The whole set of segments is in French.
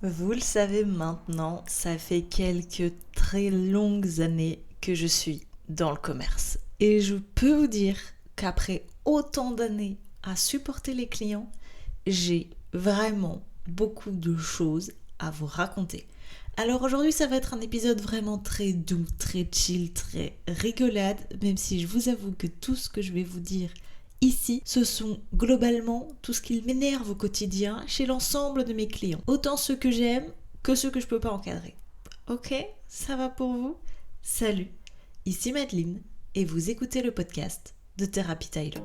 Vous le savez maintenant, ça fait quelques très longues années que je suis dans le commerce. Et je peux vous dire qu'après autant d'années à supporter les clients, j'ai vraiment beaucoup de choses à vous raconter. Alors aujourd'hui, ça va être un épisode vraiment très doux, très chill, très rigolade, même si je vous avoue que tout ce que je vais vous dire ici, ce sont globalement tout ce qui m'énerve au quotidien chez l'ensemble de mes clients. Autant ceux que j'aime que ceux que je peux pas encadrer. Ok, ça va pour vous? Salut, ici Madeleine et vous écoutez le podcast de Thérapie Tyler.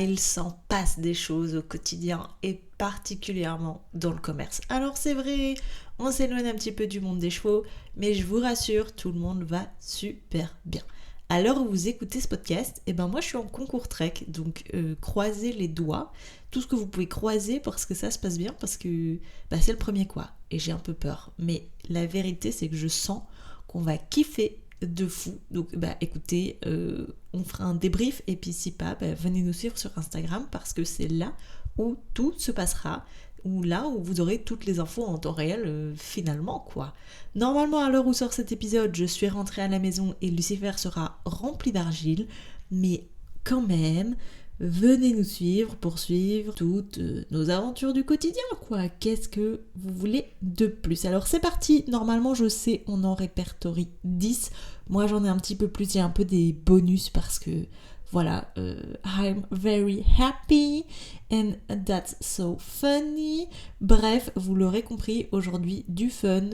Il s'en passe des choses au quotidien et particulièrement dans le commerce. Alors c'est vrai, on s'éloigne un petit peu du monde des chevaux, mais je vous rassure, tout le monde va super bien. À l'heure où vous écoutez ce podcast, moi je suis en concours trek, donc croisez les doigts, tout ce que vous pouvez croiser parce que ça se passe bien, parce que c'est le premier quoi, et j'ai un peu peur. Mais la vérité c'est que je sens qu'on va kiffer de fou. Donc écoutez, on fera un débrief et puis si pas, venez nous suivre sur Instagram parce que c'est là où tout se passera, ou là où vous aurez toutes les infos en temps réel finalement quoi. Normalement à l'heure où sort cet épisode, je suis rentrée à la maison et Lucifer sera rempli d'argile, mais quand même, venez nous suivre pour suivre toutes nos aventures du quotidien quoi. Qu'est-ce que vous voulez de plus? Alors c'est parti, normalement je sais on en répertorie 10. Moi j'en ai un petit peu plus, j'ai un peu des bonus parce que voilà, I'm very happy and that's so funny. Bref, vous l'aurez compris, aujourd'hui du fun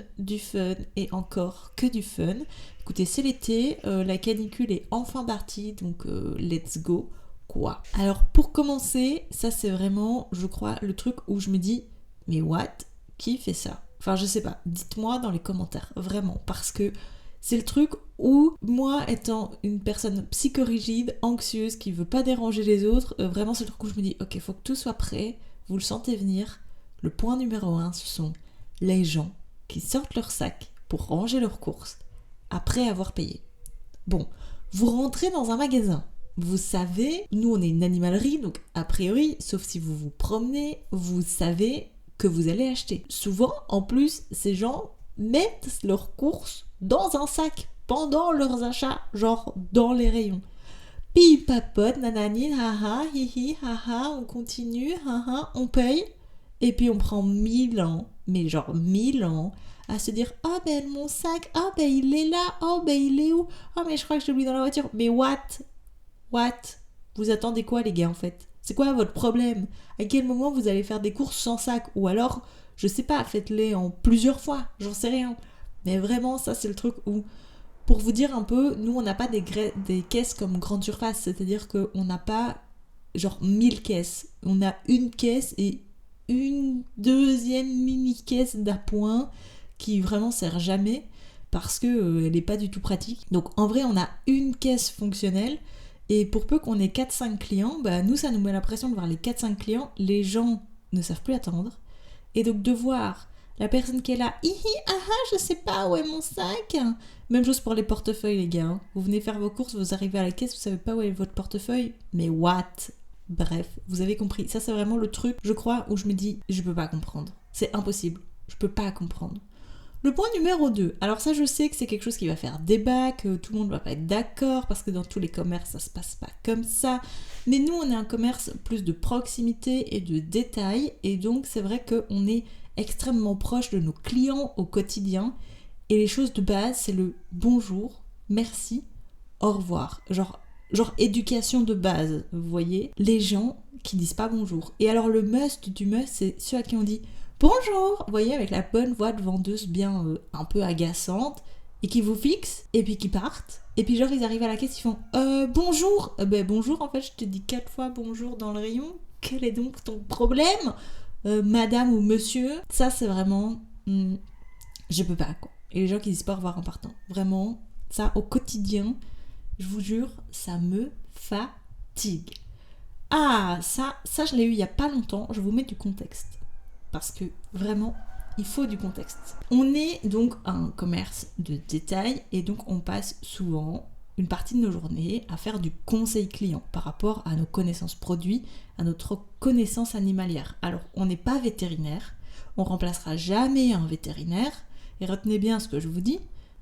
et encore que du fun. Écoutez, c'est l'été, la canicule est enfin partie, donc let's go quoi. Alors pour commencer, ça c'est vraiment, je crois, le truc où je me dis, mais what? Qui fait ça? Enfin je sais pas, dites-moi dans les commentaires, vraiment, parce que c'est le truc où, moi étant une personne psychorigide, anxieuse, qui veut pas déranger les autres, vraiment c'est le truc où je me dis, ok, faut que tout soit prêt, vous le sentez venir. Le point numéro 1, ce sont les gens qui sortent leur sac pour ranger leurs courses après avoir payé. Bon, vous rentrez dans un magasin, vous savez, nous on est une animalerie, donc a priori, sauf si vous vous promenez, vous savez que vous allez acheter. Souvent, en plus, ces gens mettent leurs courses dans un sac pendant leurs achats, genre dans les rayons. Puis ils papotent, nanani, haha, hihi, haha, on continue, haha, on paye. Et puis on prend 1000 ans, mais genre 1000 ans, à se dire « Oh ben mon sac, oh ben il est là, oh ben il est où? Oh mais je crois que je l'ai oublié dans la voiture. » Mais what? Vous attendez quoi les gars en fait? C'est quoi votre problème? À quel moment vous allez faire des courses sans sac? Ou alors, je sais pas, faites-les en plusieurs fois, j'en sais rien. Mais vraiment, ça c'est le truc où, pour vous dire un peu, nous on n'a pas des caisses comme grande surface, c'est-à-dire qu'on n'a pas genre 1000 caisses. On a une caisse et une deuxième mini-caisse d'appoint qui vraiment sert jamais parce que elle est pas du tout pratique. Donc en vrai, on a une caisse fonctionnelle et pour peu qu'on ait 4-5 clients, nous ça nous met la pression de voir les 4-5 clients, les gens ne savent plus attendre. Et donc de voir la personne qui est là, hihi, aha, je sais pas où est mon sac. Même chose pour les portefeuilles les gars. Vous venez faire vos courses, vous arrivez à la caisse, vous savez pas où est votre portefeuille. Mais what? Bref, vous avez compris. Ça c'est vraiment le truc, je crois, où je me dis, je peux pas comprendre. C'est impossible. Je peux pas comprendre. Le point numéro 2, alors ça je sais que c'est quelque chose qui va faire débat, que tout le monde va pas être d'accord, parce que dans tous les commerces ça se passe pas comme ça, mais nous on est un commerce plus de proximité et de détail, et donc c'est vrai qu'on est extrêmement proche de nos clients au quotidien, et les choses de base c'est le bonjour, merci, au revoir, genre éducation de base, vous voyez, les gens qui disent pas bonjour. Et alors le must du must, c'est ceux à qui on dit bonjour, vous voyez, avec la bonne voix de vendeuse bien un peu agaçante, et qui vous fixent, et puis qui partent, et puis genre ils arrivent à la caisse, ils font bonjour, bonjour, en fait je te dis 4 fois bonjour dans le rayon, quel est donc ton problème, madame ou monsieur? Ça c'est vraiment, je peux pas quoi. Et les gens qui disent pas au revoir en partant, vraiment, ça au quotidien, je vous jure, ça me fatigue. Ah, ça je l'ai eu il y a pas longtemps, je vous mets du contexte. Parce que vraiment, il faut du contexte. On est donc un commerce de détail et donc on passe souvent une partie de nos journées à faire du conseil client par rapport à nos connaissances produits, à notre connaissance animalière. Alors, on n'est pas vétérinaire, on remplacera jamais un vétérinaire, et retenez bien ce que je vous dis,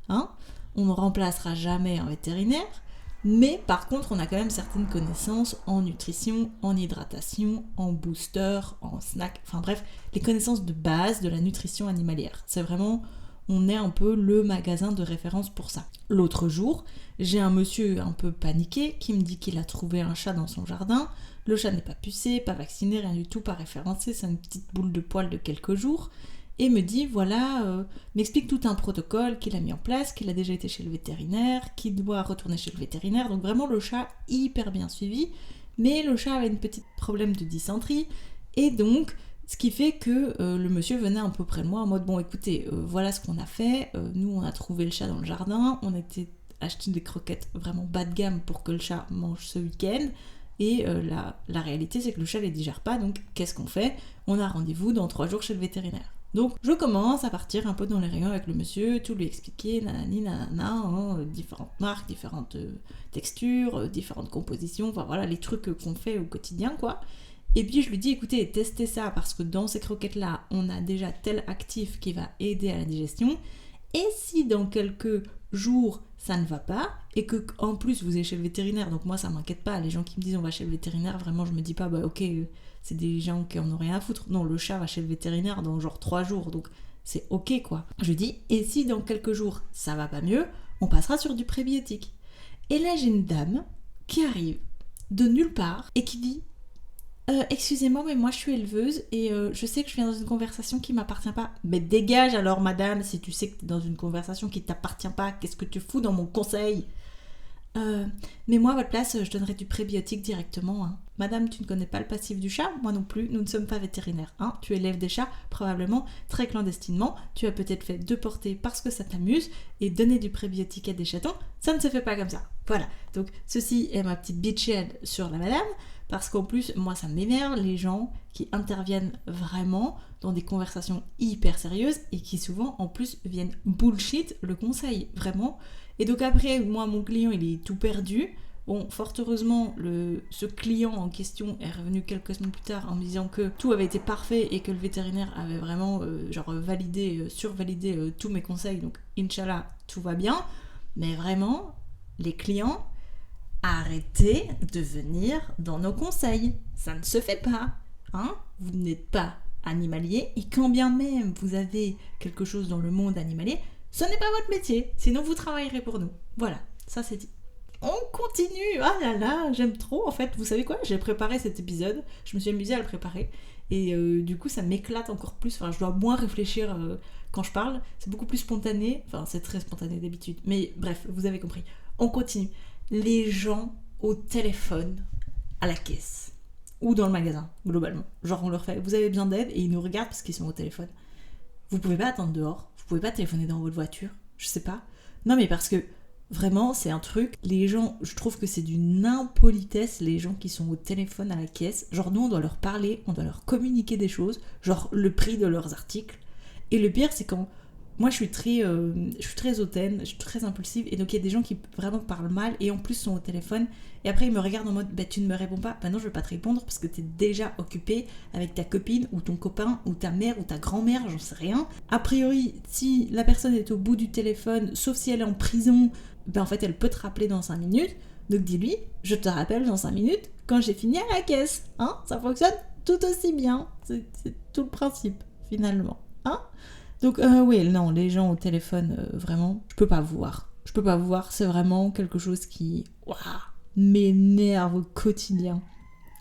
hein, on ne remplacera jamais un vétérinaire, mais par contre, on a quand même certaines connaissances en nutrition, en hydratation, en booster, en snack, enfin bref, les connaissances de base de la nutrition animalière. C'est vraiment, on est un peu le magasin de référence pour ça. L'autre jour, j'ai un monsieur un peu paniqué qui me dit qu'il a trouvé un chat dans son jardin. Le chat n'est pas pucé, pas vacciné, rien du tout, pas référencé, c'est une petite boule de poils de quelques jours. Et me dit, m'explique tout un protocole qu'il a mis en place, qu'il a déjà été chez le vétérinaire, qu'il doit retourner chez le vétérinaire. Donc vraiment le chat hyper bien suivi, mais le chat avait une petite problème de dysenterie. Et donc, ce qui fait que le monsieur venait un peu près de moi en mode, bon écoutez, voilà ce qu'on a fait. Nous, on a trouvé le chat dans le jardin, on était acheté des croquettes vraiment bas de gamme pour que le chat mange ce week-end. Et la réalité, c'est que le chat ne les digère pas, donc qu'est-ce qu'on fait ? On a rendez-vous dans 3 jours chez le vétérinaire. Donc je commence à partir un peu dans les rayons avec le monsieur, tout lui expliquer, nanani, nanana, différentes marques, différentes textures, différentes compositions, enfin voilà, les trucs qu'on fait au quotidien, quoi. Et puis je lui dis, écoutez, testez ça, parce que dans ces croquettes-là, on a déjà tel actif qui va aider à la digestion, et si dans quelques jours, ça ne va pas, et que en plus vous êtes chez le vétérinaire, donc moi ça m'inquiète pas, les gens qui me disent on va chez le vétérinaire, vraiment je me dis pas, ok, c'est des gens qui en ont rien à foutre. Non, le chat va chez le vétérinaire dans genre 3 jours, donc c'est ok quoi. Je dis, et si dans quelques jours ça va pas mieux, on passera sur du prébiotique. Et là j'ai une dame qui arrive de nulle part et qui dit, excusez-moi mais moi je suis éleveuse et je sais que je viens dans une conversation qui m'appartient pas. Mais dégage alors madame, si tu sais que t'es dans une conversation qui t'appartient pas, qu'est-ce que tu fous dans mon conseil ? Mais moi à votre place je donnerais du prébiotique directement, hein. Madame, tu ne connais pas le passif du chat, moi non plus, nous ne sommes pas vétérinaires, hein. Tu élèves des chats probablement très clandestinement, tu as peut-être fait 2 portées parce que ça t'amuse, et donner du prébiotique à des chatons, ça ne se fait pas comme ça. Voilà, donc ceci est ma petite bitchade sur la madame, parce qu'en plus, moi ça m'énerve les gens qui interviennent vraiment dans des conversations hyper sérieuses et qui souvent en plus viennent bullshit le conseil, vraiment. Et donc après, moi mon client il est tout perdu. Bon, fort heureusement, ce client en question est revenu quelques semaines plus tard en me disant que tout avait été parfait et que le vétérinaire avait vraiment survalidé tous mes conseils. Donc, Inch'Allah, tout va bien. Mais vraiment, les clients, arrêtez de venir dans nos conseils. Ça ne se fait pas. Hein ? Vous n'êtes pas animalier et quand bien même vous avez quelque chose dans le monde animalier, ce n'est pas votre métier. Sinon, vous travaillerez pour nous. Voilà, ça c'est dit. On continue, ah là là, j'aime trop en fait. Vous savez quoi ? J'ai préparé cet épisode, je me suis amusée à le préparer et du coup ça m'éclate encore plus. Enfin, je dois moins réfléchir quand je parle, c'est beaucoup plus spontané. Enfin, c'est très spontané d'habitude, mais bref, vous avez compris. On continue. Les gens au téléphone à la caisse ou dans le magasin, globalement. Genre on leur fait, vous avez besoin d'aide et ils nous regardent parce qu'ils sont au téléphone. Vous pouvez pas attendre dehors, vous pouvez pas téléphoner dans votre voiture, je sais pas. Non mais parce que vraiment, c'est un truc, les gens, je trouve que c'est d'une impolitesse, les gens qui sont au téléphone à la caisse. Genre, nous, on doit leur parler, on doit leur communiquer des choses, genre le prix de leurs articles. Et le pire, c'est quand moi, je suis très hautaine, je suis très impulsive, et donc il y a des gens qui vraiment parlent mal, et en plus sont au téléphone, et après ils me regardent en mode, tu ne me réponds pas, non, je vais pas te répondre, parce que t'es déjà occupé avec ta copine, ou ton copain, ou ta mère, ou ta grand-mère, j'en sais rien. A priori, si la personne est au bout du téléphone, sauf si elle est en prison, en fait elle peut te rappeler dans 5 minutes, donc dis-lui, je te rappelle dans 5 minutes, quand j'ai fini à la caisse, hein, ça fonctionne tout aussi bien, c'est tout le principe, finalement, hein. Donc oui, non, les gens au téléphone, vraiment, je peux pas vous voir, c'est vraiment quelque chose qui m'énerve au quotidien.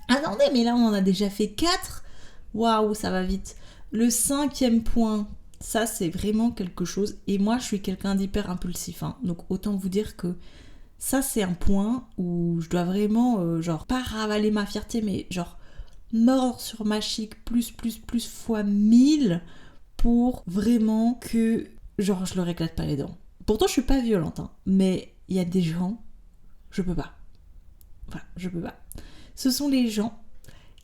Attendez, mais là on en a déjà fait 4. Waouh, ça va vite. Le 5e point, ça c'est vraiment quelque chose, et moi je suis quelqu'un d'hyper impulsif, hein, donc autant vous dire que ça c'est un point où je dois vraiment, pas ravaler ma fierté, mais genre mordre sur ma chic plus fois 1000 pour vraiment que, je leur éclate pas les dents. Pourtant, je suis pas violente, hein, mais il y a des gens, je peux pas. Voilà, je peux pas. Ce sont les gens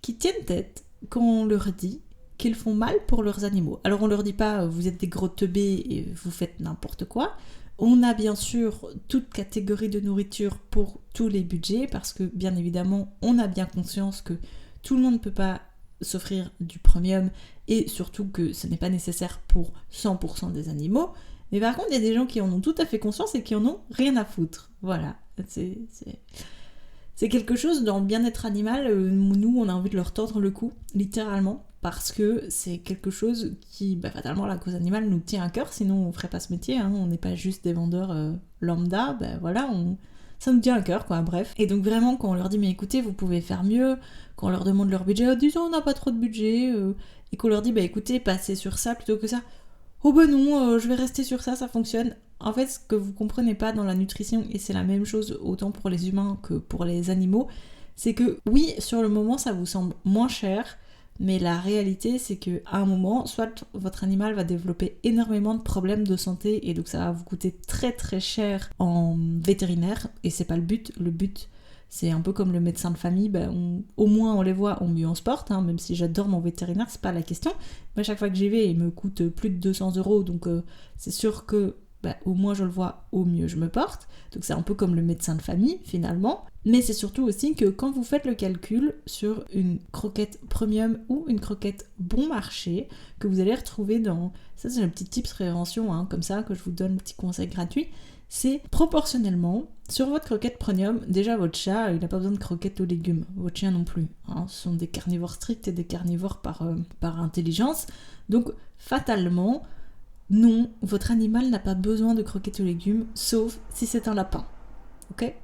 qui tiennent tête quand on leur dit qu'ils font mal pour leurs animaux. Alors, on leur dit pas, vous êtes des gros teubés et vous faites n'importe quoi. On a bien sûr toute catégorie de nourriture pour tous les budgets parce que bien évidemment on a bien conscience que tout le monde ne peut pas s'offrir du premium et surtout que ce n'est pas nécessaire pour 100% des animaux. Mais par contre il y a des gens qui en ont tout à fait conscience et qui en ont rien à foutre. Voilà, c'est quelque chose dans le bien-être animal, nous on a envie de leur tordre le cou, littéralement. Parce que c'est quelque chose qui, fatalement, la cause animale nous tient à cœur, sinon on ferait pas ce métier, hein. On n'est pas juste des vendeurs lambda, ça nous tient à cœur, quoi, bref. Et donc vraiment, quand on leur dit, mais écoutez, vous pouvez faire mieux, quand on leur demande leur budget, disons, on n'a pas trop de budget, et qu'on leur dit, écoutez, passez sur ça plutôt que ça, oh non, je vais rester sur ça fonctionne. En fait, ce que vous comprenez pas dans la nutrition, et c'est la même chose autant pour les humains que pour les animaux, c'est que oui, sur le moment, ça vous semble moins cher, mais la réalité, c'est qu'à un moment, soit votre animal va développer énormément de problèmes de santé et donc ça va vous coûter très très cher en vétérinaire et c'est pas le but. Le but, c'est un peu comme le médecin de famille, au moins on les voit, au mieux on se porte, hein, même si j'adore mon vétérinaire, c'est pas la question. Mais à chaque fois que j'y vais, il me coûte plus de 200 €, donc c'est sûr que au moins je le vois, au mieux je me porte. Donc c'est un peu comme le médecin de famille finalement. Mais c'est surtout aussi que quand vous faites le calcul sur une croquette premium ou une croquette bon marché, que vous allez retrouver dans... Ça c'est un petit tips prévention, hein, comme ça, que je vous donne un petit conseil gratuit. C'est proportionnellement, sur votre croquette premium, déjà votre chat, il n'a pas besoin de croquettes aux légumes. Votre chien non plus. Hein, ce sont des carnivores stricts et des carnivores par intelligence. Donc fatalement... Non, votre animal n'a pas besoin de croquettes aux légumes, sauf si c'est un lapin. Ok ?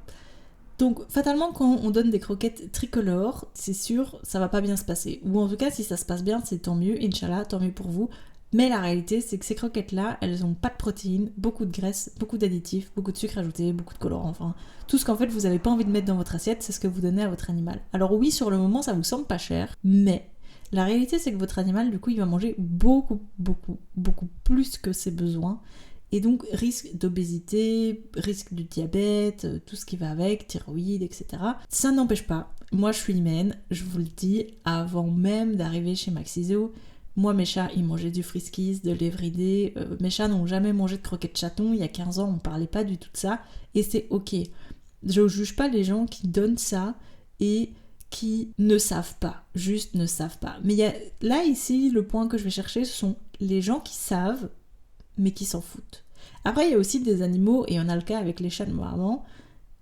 Donc, fatalement, quand on donne des croquettes tricolores, c'est sûr, ça va pas bien se passer. Ou en tout cas, si ça se passe bien, c'est tant mieux, Inch'Allah, tant mieux pour vous. Mais la réalité, c'est que ces croquettes-là, elles ont pas de protéines, beaucoup de graisse, beaucoup d'additifs, beaucoup de sucre ajouté, beaucoup de colorants, enfin... Tout ce qu'en fait, vous avez pas envie de mettre dans votre assiette, c'est ce que vous donnez à votre animal. Alors oui, sur le moment, ça vous semble pas cher, mais... La réalité, c'est que votre animal, du coup, il va manger beaucoup, beaucoup, beaucoup plus que ses besoins. Et donc, risque d'obésité, risque du diabète, tout ce qui va avec, thyroïde, etc. Ça n'empêche pas. Moi, je suis humaine, je vous le dis, avant même d'arriver chez Maxiso, moi, mes chats, ils mangeaient du Friskies, de l'Everyday. Mes chats n'ont jamais mangé de croquettes chaton. Il y a 15 ans, on parlait pas du tout de ça. Et c'est ok. Je juge pas les gens qui donnent ça et... qui ne savent pas, juste ne savent pas. Mais là, ici, le point que je vais chercher, ce sont les gens qui savent, mais qui s'en foutent. Après, il y a aussi des animaux, et on a le cas avec les chats normalement,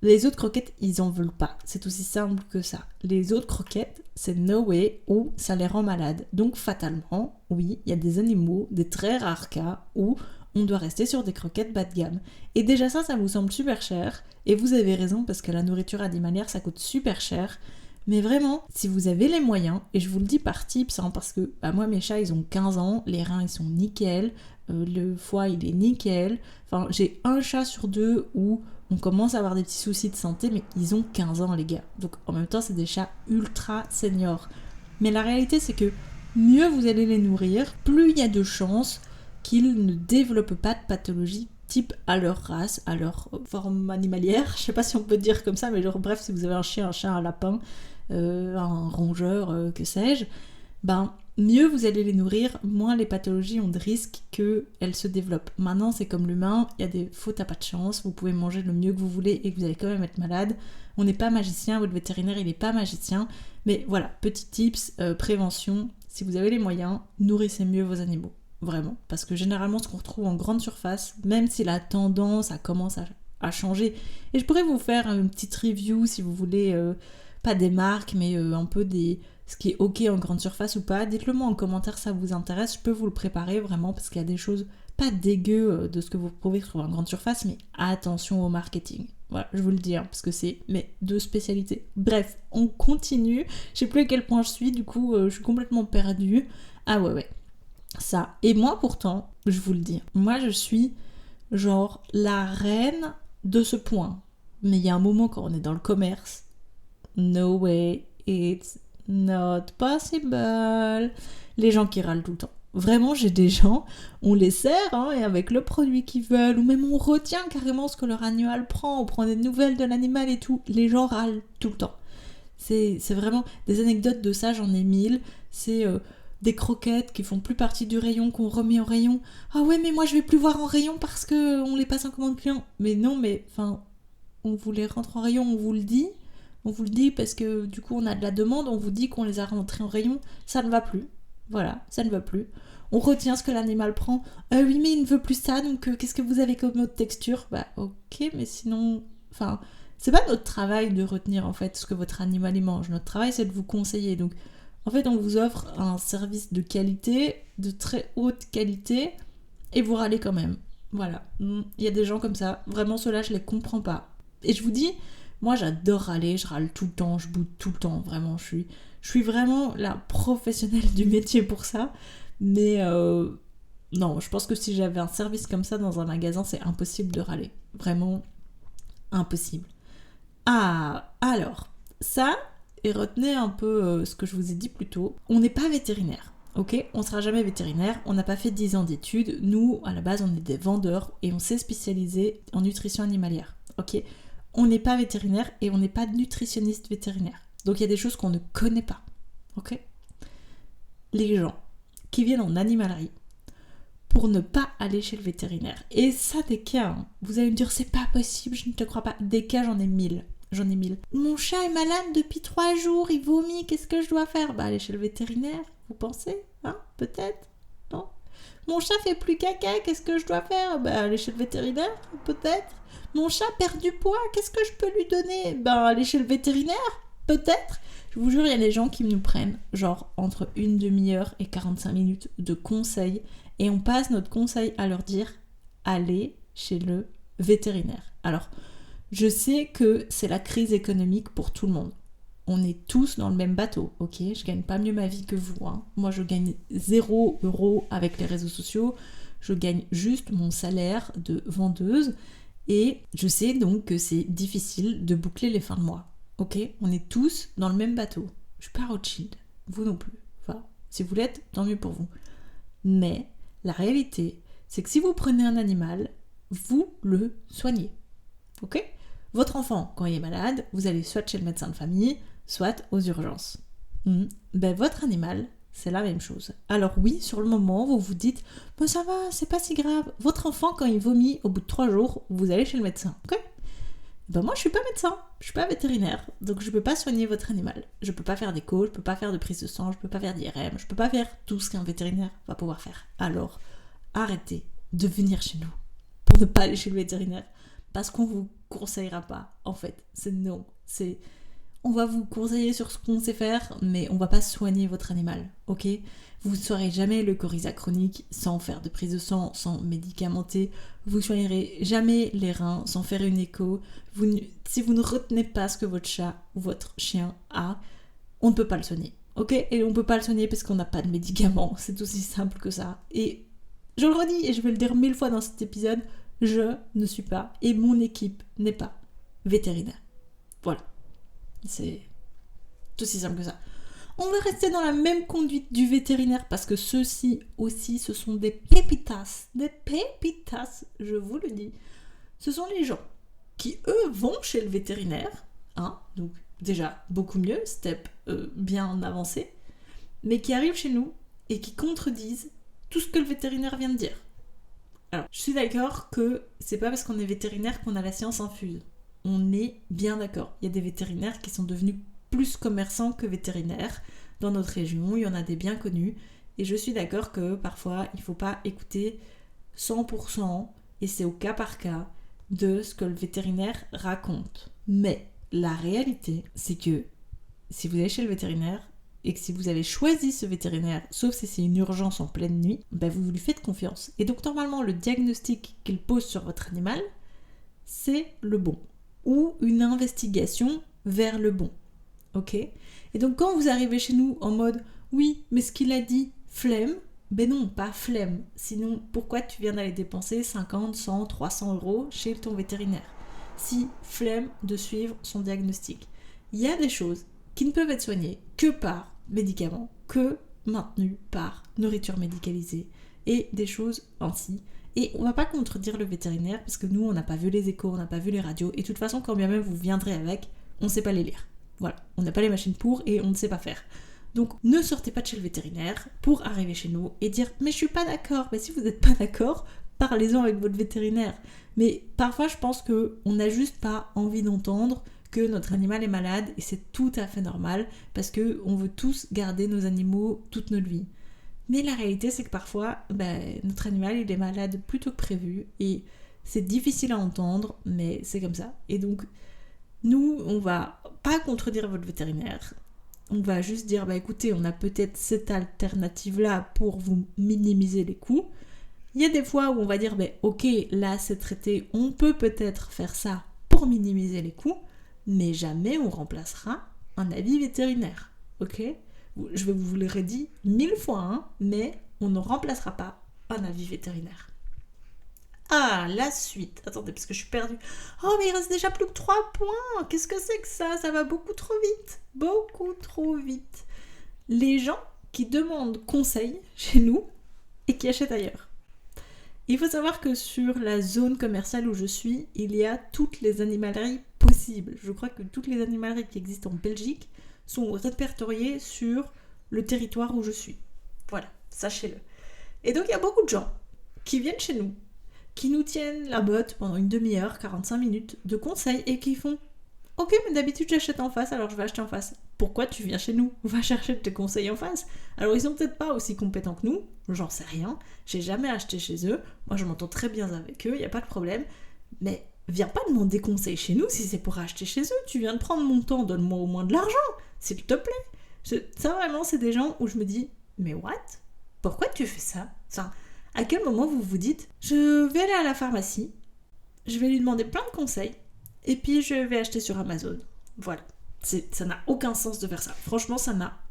les autres croquettes, ils en veulent pas. C'est aussi simple que ça. Les autres croquettes, c'est no way, ou ça les rend malades. Donc, fatalement, oui, il y a des animaux, des très rares cas, où on doit rester sur des croquettes bas de gamme. Et déjà ça vous semble super cher, et vous avez raison, parce que la nourriture animalière, ça coûte super cher. Mais vraiment, si vous avez les moyens, et je vous le dis par tips, hein, parce que moi mes chats ils ont 15 ans, les reins ils sont nickel, le foie il est nickel, enfin j'ai un chat sur deux où on commence à avoir des petits soucis de santé, mais ils ont 15 ans les gars, donc en même temps c'est des chats ultra seniors. Mais la réalité c'est que mieux vous allez les nourrir, plus il y a de chances qu'ils ne développent pas de pathologie type à leur race, à leur forme animalière, je sais pas si on peut dire comme ça, mais genre bref, si vous avez un chien, un chat, un lapin, un rongeur, que sais-je, mieux vous allez les nourrir, moins les pathologies ont de risques qu'elles se développent. Maintenant, c'est comme l'humain, il y a des fautes à pas de chance, vous pouvez manger le mieux que vous voulez et que vous allez quand même être malade. On n'est pas magicien, votre vétérinaire il n'est pas magicien, mais voilà, petit tips, prévention, si vous avez les moyens, nourrissez mieux vos animaux. Vraiment, parce que généralement ce qu'on retrouve en grande surface, même si la tendance commence à changer, et je pourrais vous faire une petite review si vous voulez, pas des marques, mais un peu ce qui est ok en grande surface ou pas, dites-le moi en commentaire, ça vous intéresse, je peux vous le préparer vraiment, parce qu'il y a des choses pas dégueu de ce que vous pouvez trouver en grande surface, mais attention au marketing. Voilà, je vous le dis, hein, parce que c'est mes deux spécialités. Bref, on continue, je sais plus à quel point je suis, du coup je suis complètement perdue. Ah ouais. Ça. Et moi pourtant, je vous le dis, moi je suis genre la reine de ce point. Mais il y a un moment quand on est dans le commerce, no way, it's not possible. Les gens qui râlent tout le temps. Vraiment, j'ai des gens, on les sert, hein, et avec le produit qu'ils veulent, ou même on retient carrément ce que leur animal prend, on prend des nouvelles de l'animal et tout. Les gens râlent tout le temps. C'est vraiment des anecdotes de ça, j'en ai 1000. C'est... des croquettes qui font plus partie du rayon qu'on remet en rayon. Ah ouais, mais moi je vais plus voir en rayon parce que on les passe en commande client. Mais non, mais enfin, on vous les rentre en rayon, on vous le dit. On vous le dit parce que du coup on a de la demande, on vous dit qu'on les a rentrés en rayon. Ça ne va plus. Voilà, ça ne va plus. On retient ce que l'animal prend. Oui, mais il ne veut plus ça, donc qu'est-ce que vous avez comme autre texture ? Bah ok, mais sinon... Enfin, c'est pas notre travail de retenir en fait ce que votre animal y mange. Notre travail c'est de vous conseiller. Donc en fait on vous offre un service de qualité, de très haute qualité, et vous râlez quand même. Voilà. Il y a des gens comme ça. Vraiment ceux-là je les comprends pas. Et je vous dis, moi j'adore râler, je râle tout le temps, je boude tout le temps. Vraiment, je suis vraiment la professionnelle du métier pour ça. Mais non, je pense que si j'avais un service comme ça dans un magasin, c'est impossible de râler. Vraiment impossible. Ah, alors, ça, et retenez un peu ce que je vous ai dit plus tôt, on n'est pas vétérinaire, ok ? On sera jamais vétérinaire, on n'a pas fait 10 ans d'études, nous, à la base, on est des vendeurs et on s'est spécialisé en nutrition animalière, ok ? On n'est pas vétérinaire et on n'est pas nutritionniste vétérinaire. Donc il y a des choses qu'on ne connaît pas, ok ? Les gens qui viennent en animalerie pour ne pas aller chez le vétérinaire. Et ça, des cas, hein. Vous allez me dire, c'est pas possible, je ne te crois pas. Des cas, j'en ai 1000. Mon chat est malade depuis 3 jours, il vomit, qu'est-ce que je dois faire ? Bah, aller chez le vétérinaire, vous pensez ? Hein ? Peut-être ? Non ? Mon chat fait plus caca, qu'est-ce que je dois faire ? Bah, aller chez le vétérinaire, peut-être ? Mon chat perd du poids, qu'est-ce que je peux lui donner ? Bah, aller chez le vétérinaire, peut-être ? Je vous jure, il y a des gens qui nous prennent genre entre une demi-heure et 45 minutes de conseils et on passe notre conseil à leur dire allez chez le vétérinaire. Alors, je sais que c'est la crise économique pour tout le monde. On est tous dans le même bateau, ok ? Je gagne pas mieux ma vie que vous, hein. Moi, je gagne 0 € avec les réseaux sociaux. Je gagne juste mon salaire de vendeuse et je sais donc que c'est difficile de boucler les fins de mois. Ok, on est tous dans le même bateau. Je suis pas Rothschild, vous non plus. Enfin, si vous l'êtes, tant mieux pour vous. Mais la réalité, c'est que si vous prenez un animal, vous le soignez. Ok ? Votre enfant, quand il est malade, vous allez soit chez le médecin de famille, soit aux urgences. Ben, votre animal, c'est la même chose. Alors oui, sur le moment, vous vous dites « Bon, ça va, c'est pas si grave. » Votre enfant, quand il vomit, au bout de 3 jours, vous allez chez le médecin. Ok ? Ben moi je suis pas médecin, je suis pas vétérinaire, donc je peux pas soigner votre animal. Je peux pas faire d'écho, je peux pas faire de prise de sang, je peux pas faire d'IRM, je peux pas faire tout ce qu'un vétérinaire va pouvoir faire. Alors, arrêtez de venir chez nous pour ne pas aller chez le vétérinaire, parce qu'on vous conseillera pas, en fait. C'est non, c'est... On va vous conseiller sur ce qu'on sait faire, mais on va pas soigner votre animal, ok ? Vous ne soirez jamais le coryza chronique sans faire de prise de sang, sans médicamenter. Vous ne soignerez jamais les reins sans faire une écho. Si vous ne retenez pas ce que votre chat ou votre chien a, on ne peut pas le soigner, ok ? Et on ne peut pas le soigner parce qu'on n'a pas de médicaments. C'est aussi simple que ça. Et je le redis, et je vais le dire 1000 fois dans cet épisode, je ne suis pas, et mon équipe n'est pas vétérinaire. Voilà. C'est aussi simple que ça. On va rester dans la même conduite du vétérinaire parce que ceux-ci aussi, ce sont des pépitas. Des pépitas, je vous le dis. Ce sont les gens qui, eux, vont chez le vétérinaire. Hein, donc déjà, beaucoup mieux, step bien avancé. Mais qui arrivent chez nous et qui contredisent tout ce que le vétérinaire vient de dire. Alors, je suis d'accord que c'est pas parce qu'on est vétérinaire qu'on a la science infuse. On est bien d'accord. Il y a des vétérinaires qui sont devenus plus commerçants que vétérinaires. Dans notre région, il y en a des bien connus. Et je suis d'accord que parfois, il ne faut pas écouter 100%, et c'est au cas par cas, de ce que le vétérinaire raconte. Mais la réalité, c'est que si vous allez chez le vétérinaire, et que si vous avez choisi ce vétérinaire, sauf si c'est une urgence en pleine nuit, ben vous lui faites confiance. Et donc normalement, le diagnostic qu'il pose sur votre animal, c'est le bon. Ou une investigation vers le bon. Ok ? Et donc quand vous arrivez chez nous en mode « Oui, mais ce qu'il a dit, flemme », ben non, pas flemme. Sinon, pourquoi tu viens d'aller dépenser 50, 100, 300 € chez ton vétérinaire ? Si flemme de suivre son diagnostic. Il y a des choses qui ne peuvent être soignées que par médicaments, que maintenues par nourriture médicalisée et des choses ainsi. Et on ne va pas contredire le vétérinaire parce que nous, on n'a pas vu les échos, on n'a pas vu les radios. Et de toute façon, quand bien même vous viendrez avec, on ne sait pas les lire. Voilà, on n'a pas les machines pour et on ne sait pas faire. Donc ne sortez pas de chez le vétérinaire pour arriver chez nous et dire mais je suis pas d'accord. Mais si vous n'êtes pas d'accord, parlez-en avec votre vétérinaire. Mais parfois je pense qu'on n'a juste pas envie d'entendre que notre animal est malade et c'est tout à fait normal parce qu'on veut tous garder nos animaux toute notre vie. Mais la réalité c'est que parfois notre animal il est malade plus tôt que prévu et c'est difficile à entendre mais c'est comme ça. Et donc nous on va pas contredire votre vétérinaire, on va juste dire écoutez on a peut-être cette alternative là pour vous minimiser les coûts. Il y a des fois où on va dire ok là c'est traité, on peut peut-être faire ça pour minimiser les coûts, mais jamais on remplacera un avis vétérinaire, ok ? Je vous l'aurais dit 1000 fois, mais on ne remplacera pas un avis vétérinaire. Ah, la suite. Attendez, parce que je suis perdue. Oh, mais il reste déjà plus que 3 points. Qu'est-ce que c'est que ça ? Ça va beaucoup trop vite. Beaucoup trop vite. Les gens qui demandent conseil chez nous et qui achètent ailleurs. Il faut savoir que sur la zone commerciale où je suis, il y a toutes les animaleries possibles. Je crois que toutes les animaleries qui existent en Belgique sont répertoriées sur le territoire où je suis. Voilà, sachez-le. Et donc il y a beaucoup de gens qui viennent chez nous, qui nous tiennent la botte pendant une demi-heure, 45 minutes de conseils et qui font « Ok, mais d'habitude j'achète en face, alors je vais acheter en face. Pourquoi tu viens chez nous ? Va chercher tes conseils en face. » Alors ils sont peut-être pas aussi compétents que nous, j'en sais rien, j'ai jamais acheté chez eux, moi je m'entends très bien avec eux, il n'y a pas de problème, mais viens pas demander conseil chez nous si c'est pour acheter chez eux, tu viens de prendre mon temps, donne-moi au moins de l'argent, s'il te plaît. Ça vraiment c'est des gens où je me dis « Mais what ? Pourquoi tu fais ça ?» Enfin, à quel moment vous vous dites « Je vais aller à la pharmacie, je vais lui demander plein de conseils, et puis je vais acheter sur Amazon. » Voilà. Ça n'a aucun sens de faire ça. Franchement,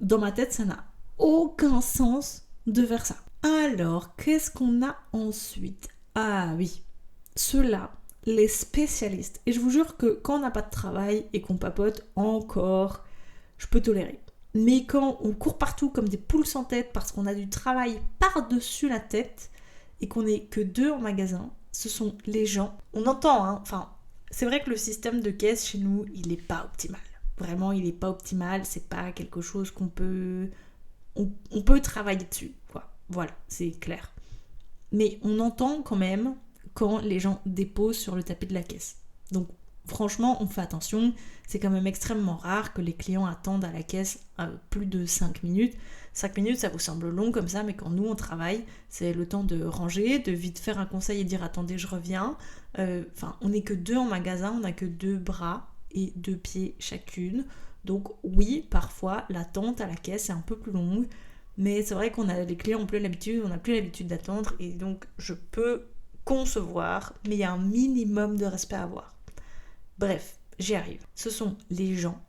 dans ma tête, ça n'a aucun sens de faire ça. Alors, qu'est-ce qu'on a ensuite ? Ah oui, ceux-là, les spécialistes. Et je vous jure que quand on n'a pas de travail et qu'on papote, encore, je peux tolérer. Mais quand on court partout comme des poules sans tête parce qu'on a du travail par-dessus la tête et qu'on n'est que 2 en magasin, ce sont les gens. On entend, c'est vrai que le système de caisse chez nous, il n'est pas optimal. Vraiment, il n'est pas optimal, c'est pas quelque chose qu'on peut... On peut travailler dessus, quoi. Voilà, c'est clair. Mais on entend quand même quand les gens déposent sur le tapis de la caisse. Donc, franchement, on fait attention. C'est quand même extrêmement rare que les clients attendent à la caisse plus de 5 minutes. 5 minutes, ça vous semble long comme ça, mais quand nous, on travaille, c'est le temps de ranger, de vite faire un conseil et dire « Attendez, je reviens ». On n'est que 2 en magasin, on n'a que 2 bras et 2 pieds chacune. Donc oui, parfois, l'attente à la caisse est un peu plus longue, mais c'est vrai qu'on a les clients, on n'a plus l'habitude d'attendre, et donc je peux concevoir, mais il y a un minimum de respect à avoir. Bref, j'y arrive. Ce sont les gens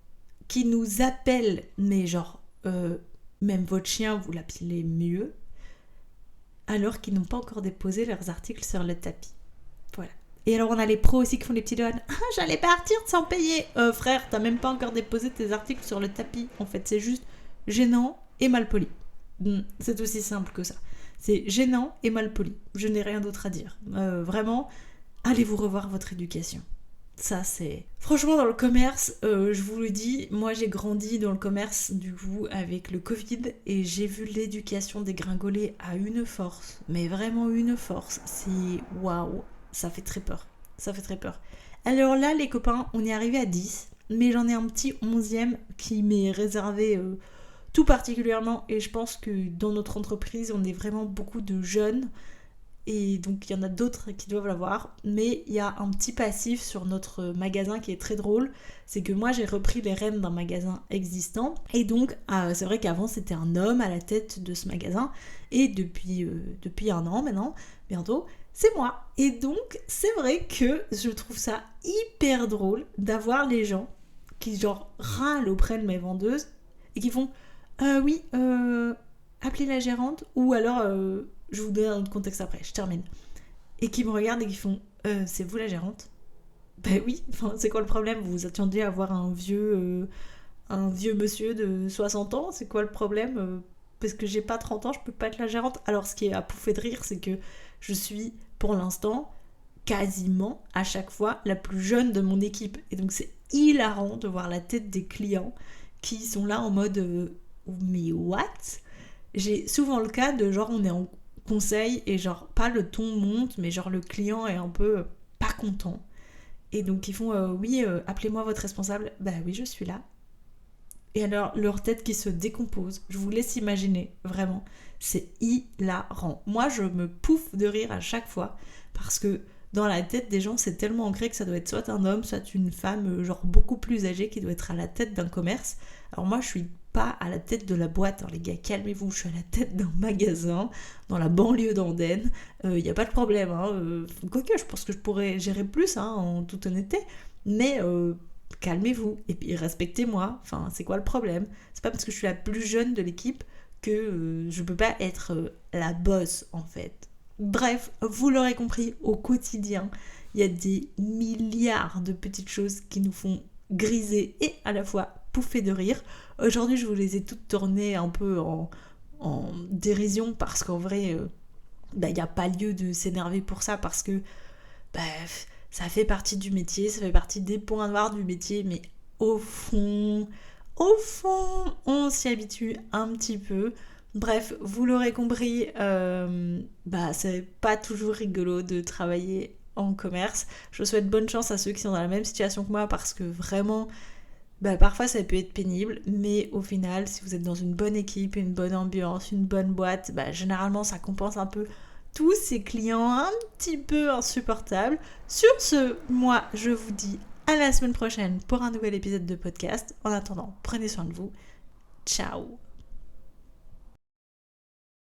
qui nous appellent, mais genre, même votre chien, vous l'appelez mieux, alors qu'ils n'ont pas encore déposé leurs articles sur le tapis. Voilà. Et alors on a les pros aussi qui font les petits douanes. Ah, j'allais partir sans payer. Frère, t'as même pas encore déposé tes articles sur le tapis. En fait, c'est juste gênant et malpoli. C'est aussi simple que ça. C'est gênant et malpoli. Je n'ai rien d'autre à dire. Vraiment, allez vous revoir votre éducation. Ça, c'est... Franchement, dans le commerce, je vous le dis, moi j'ai grandi dans le commerce, du coup, avec le Covid, et j'ai vu l'éducation dégringoler à une force. Mais vraiment une force. C'est... Waouh. Ça fait très peur. Ça fait très peur. Alors là, les copains, on est arrivé à 10, mais j'en ai un petit 11e qui m'est réservé tout particulièrement, et je pense que dans notre entreprise, on est vraiment beaucoup de jeunes, et donc il y en a d'autres qui doivent l'avoir, mais il y a un petit passif sur notre magasin qui est très drôle, c'est que moi j'ai repris les rênes d'un magasin existant, et donc c'est vrai qu'avant c'était un homme à la tête de ce magasin, et depuis 1 an maintenant, bientôt, c'est moi. Et donc, c'est vrai que je trouve ça hyper drôle d'avoir les gens qui genre râlent auprès de mes vendeuses et qui font oui, appelez la gérante, ou alors je vous donne un autre contexte après, je termine. Et qui me regardent et qui font c'est vous la gérante ? Ben oui, c'est quoi le problème ? Vous vous attendiez à voir un vieux monsieur de 60 ans, c'est quoi le problème ? Parce que j'ai pas 30 ans, je peux pas être la gérante. Alors ce qui est à pouffer de rire, c'est que je suis pour l'instant quasiment à chaque fois la plus jeune de mon équipe. Et donc c'est hilarant de voir la tête des clients qui sont là en mode mais what? J'ai souvent le cas de genre on est en conseil et genre pas le ton monte, mais genre le client est un peu pas content. Et donc ils font oui, appelez-moi votre responsable. Bah oui, je suis là. Et alors leur tête qui se décompose, je vous laisse imaginer, vraiment, c'est hilarant. Moi je me pouffe de rire à chaque fois parce que dans la tête des gens c'est tellement ancré que ça doit être soit un homme, soit une femme genre beaucoup plus âgée qui doit être à la tête d'un commerce. Alors moi je suis pas à la tête de la boîte, hein, les gars, calmez-vous, je suis à la tête d'un magasin dans la banlieue d'Andenne, y a pas de problème, hein, quoique je pense que je pourrais gérer plus, hein, en toute honnêteté, mais calmez-vous et puis respectez-moi, enfin c'est quoi le problème? C'est pas parce que je suis la plus jeune de l'équipe que je peux pas être la boss en fait. Bref, vous l'aurez compris, au quotidien, il y a des milliards de petites choses qui nous font griser et à la fois pouffer de rire. Aujourd'hui, je vous les ai toutes tournées un peu en dérision parce qu'en vrai, il n'y a pas lieu de s'énerver pour ça parce que bah, ça fait partie du métier, ça fait partie des points noirs du métier, mais au fond, on s'y habitue un petit peu. Bref, vous l'aurez compris, c'est pas toujours rigolo de travailler en commerce. Je souhaite bonne chance à ceux qui sont dans la même situation que moi parce que vraiment, parfois ça peut être pénible, mais au final, si vous êtes dans une bonne équipe, une bonne ambiance, une bonne boîte, généralement ça compense un peu tous ces clients un petit peu insupportables. Sur ce, moi, je vous dis à la semaine prochaine pour un nouvel épisode de podcast. En attendant, prenez soin de vous. Ciao!